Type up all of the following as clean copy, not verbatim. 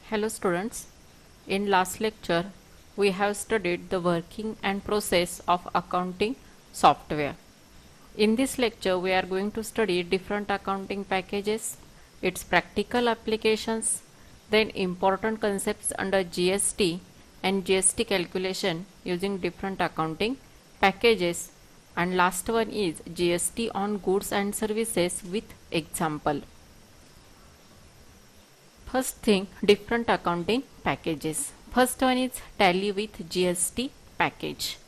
Hello students, in last lecture we have studied the working and process of accounting software. In this lecture we are going to study different accounting packages, its practical applications, then important concepts under GST and GST calculation using different accounting packages, and last one is GST on goods and services with example. First thing, different accounting packages. First one is Tally with GST package.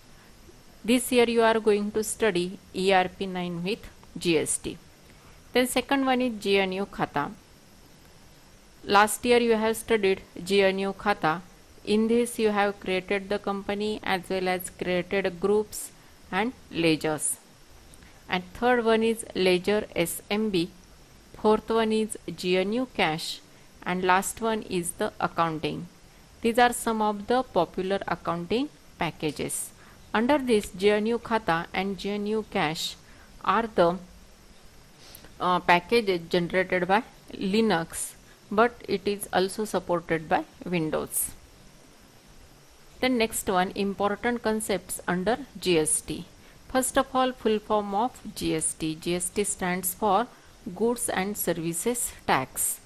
This year you are going to study ERP 9 with GST. Then second one is GNU Khata. Last year you have studied GNU Khata. In this you have created the company as well as created groups and ledgers. And third one is Ledger SMB. Fourth one is GNU Cash. And last one is the accounting. These are some of the popular accounting packages. Under this, GNU Khata and GNU Cash are the packages generated by Linux, but it is also supported by Windows. Then next one, important concepts under GST. First of all, full form of GST. GST stands for Goods and Services Tax,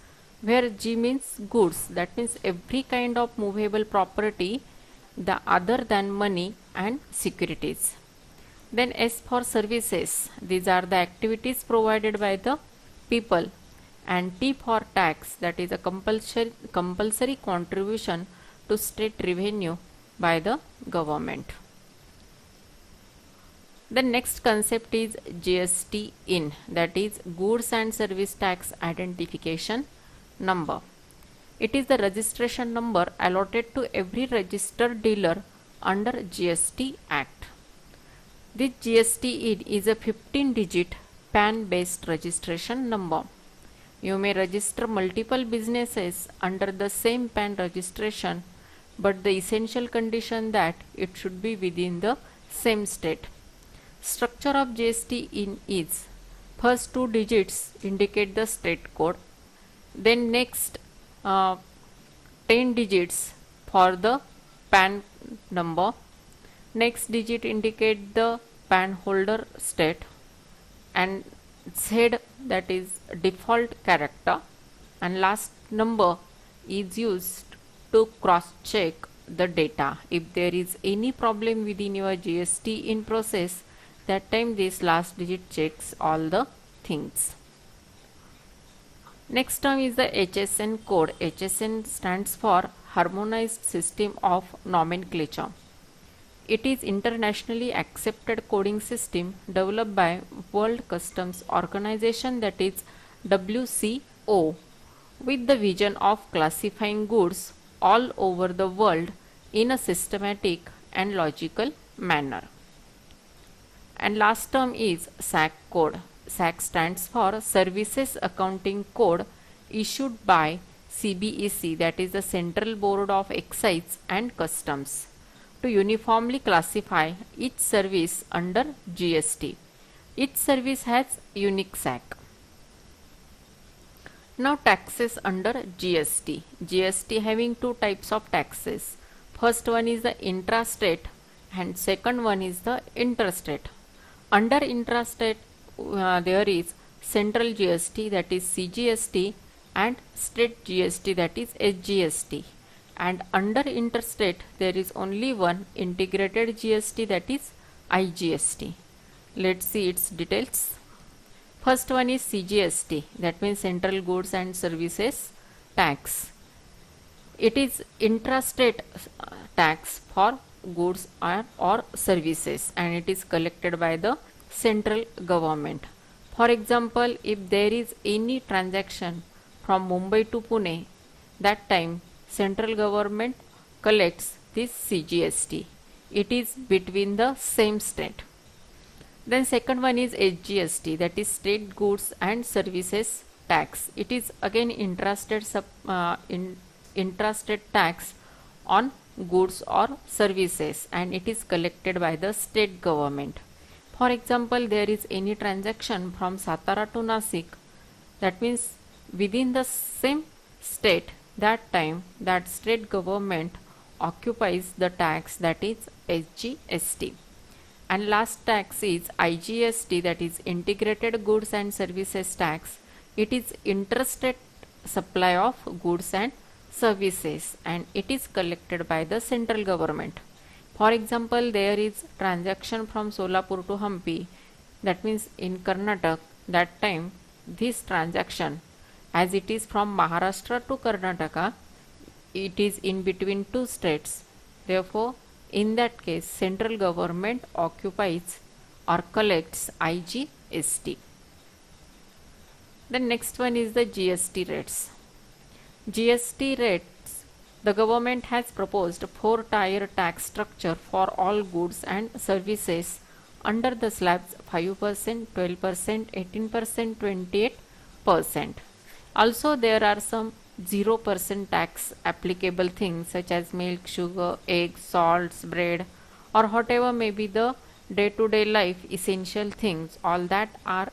where G means goods, that means every kind of movable property other than money and securities. Then S for services, these are the activities provided by the people, and T for tax, that is a compulsory contribution to state revenue by the government. The next concept is GST in, that is goods and service tax identification number. It is the registration number allotted to every registered dealer under GST Act. This GST in is a 15-digit PAN based registration number. You may register multiple businesses under the same PAN registration, but the essential condition that it should be within the same state. Structure of GST in is first two digits indicate the state code, then next 10 digits for the PAN number, next digit indicate the PAN holder state, and Z, that is default character, and last number is used to cross check the data. If there is any problem within your GST in process, that time this last digit checks all the things. Next term is the HSN code. HSN stands for Harmonized System of Nomenclature. It is internationally accepted coding system developed by World Customs Organization, that is WCO, with the vision of classifying goods all over the world in a systematic and logical manner. And last term is SAC code. SAC stands for Services Accounting Code, issued by CBEC, that is the Central Board of Excise and Customs, to uniformly classify each service under GST. Each service has unique SAC. Now taxes under GST. GST having two types of taxes. First one is the intrastate and second one is the interstate. Under intrastate there is central GST, that is CGST, and state GST, that is SGST. And under interstate there is only one integrated GST, that is IGST. Let's see its details. First one is CGST, that means Central Goods and Services Tax. It is intrastate tax for goods or services, and it is collected by the central government. For example, if there is any transaction from Mumbai to Pune, that time central government collects this CGST. It is between the same state. Then second one is SGST, that is State Goods and Services Tax. It is again intrastate tax on goods or services, and it is collected by the state government. For example, there is any transaction from Satara to Nasik, that means within the same state that time that state government occupies the tax, that is SGST. And last tax is IGST, that is Integrated Goods and Services Tax. It is interstate supply of goods and services, and it is collected by the central government. For example, there is transaction from Solapur to Hampi, that means in Karnataka. That time this transaction, as it is from Maharashtra to Karnataka, it is in between two states. Therefore, in that case, central government occupies or collects IGST. The next one is the GST rates. GST rates, the government has proposed 4-tier tax structure for all goods and services under the slabs 5%, 12%, 18%, 28%. Also, there are some 0% tax applicable things such as milk, sugar, eggs, salts, bread, or whatever may be the day-to-day life essential things, all that are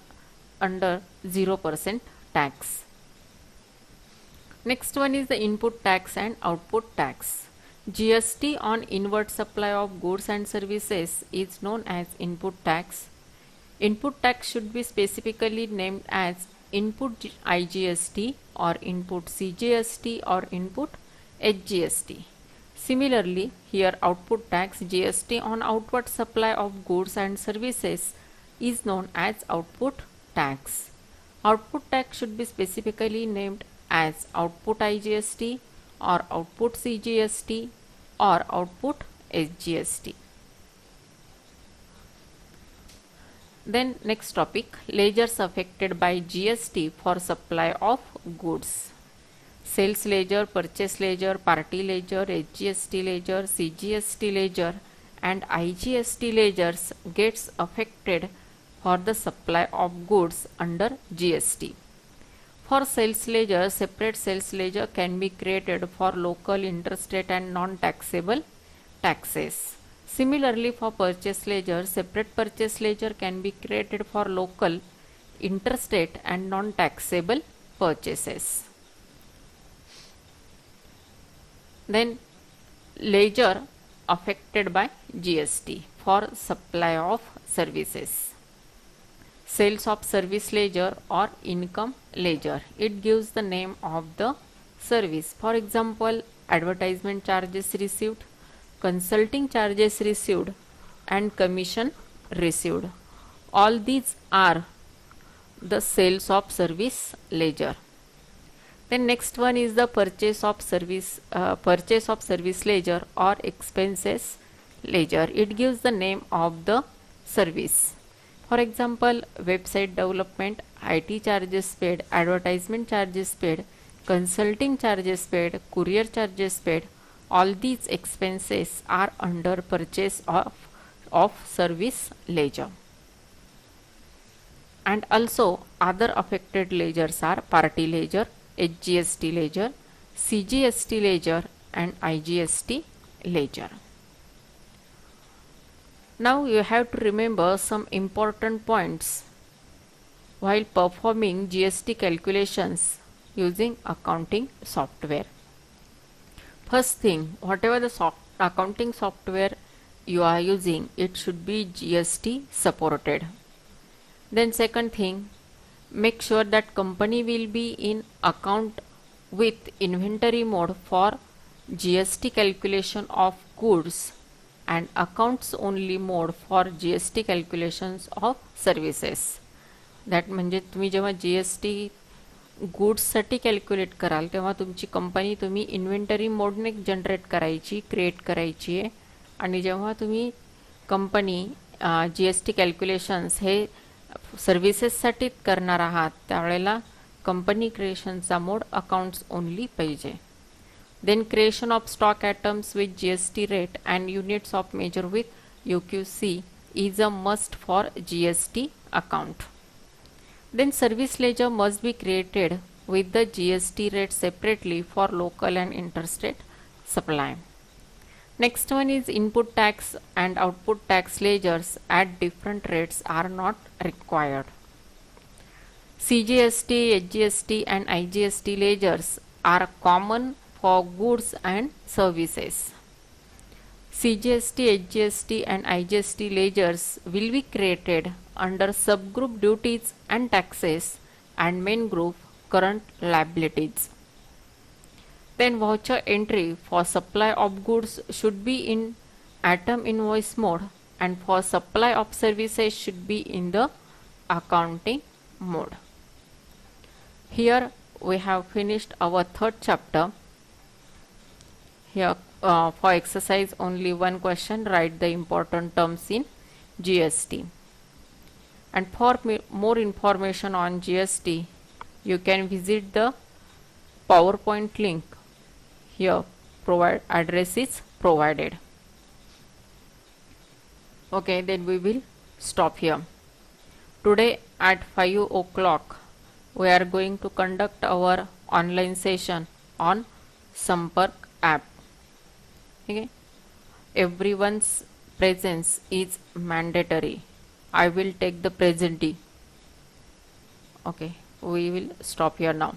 under 0% tax. Next one is the input tax and output tax. GST on inward supply of goods and services is known as input tax. Input tax should be specifically named as input IGST or input CGST or input HGST. Similarly, here output tax, GST on outward supply of goods and services, is known as output tax. Output tax should be specifically named as output IGST or output CGST or output SGST. Then next topic, ledgers affected by GST for supply of goods. Sales ledger, purchase ledger, party ledger, HGST ledger, CGST ledger and IGST ledgers gets affected for the supply of goods under GST. For sales ledger, separate sales ledger can be created for local, interstate and non-taxable taxes. Similarly, for purchase ledger, separate purchase ledger can be created for local, interstate and non-taxable purchases. Then ledger affected by GST for supply of services. Sales of service ledger or income ledger. It gives the name of the service. For example, advertisement charges received, consulting charges received and commission received. All these are the sales of service ledger. Then next one is the purchase of service ledger or expenses ledger. It gives the name of the service. For example, website development, IT charges paid, advertisement charges paid, consulting charges paid, courier charges paid, all these expenses are under purchase of service ledger. And also other affected ledgers are party ledger, HGST ledger, CGST ledger and IGST ledger. Now you have to remember some important points while performing GST calculations using accounting software. First thing, whatever the accounting software you are using, it should be GST supported. Then second thing, make sure that company will be in account with inventory mode for GST calculation of goods and accounts only mode for GST calculations of services. That म्हणजे तुम्ही जेव्हा GST गुड्ससाठी calculate कराल तेव्हा तुमची company तुम्ही inventory मोडने generate करायची, create करायची आहे. आणि जेव्हा तुम्ही कंपनी GST कॅल्क्युलेशन्स हे सर्व्हिसेससाठी करणार आहात त्यावेळेला कंपनी क्रिएशनचा मोड अकाउंट्स ओनली पाहिजे. Then creation of stock items with GST rate and units of measure with UQC is a must for GST account. Then service ledger must be created with the GST rate separately for local and interstate supply. Next one is input tax and output tax ledgers at different rates are not required. CGST, HGST and IGST ledgers are common for goods and services. CGST, HGST and IGST ledgers will be created under subgroup duties and taxes and main group current liabilities. Then voucher entry for supply of goods should be in atom invoice mode, and for supply of services should be in the accounting mode. Here we have finished our third chapter. Here for exercise only one question, write the important terms in GST. And for more information on GST, you can visit the PowerPoint link. Here address is provided. Okay, then we will stop here. Today at 5 o'clock we are going to conduct our online session on Sampark app. Okay, everyone's presence is mandatory. I will take the presentee. Okay, we will stop here now.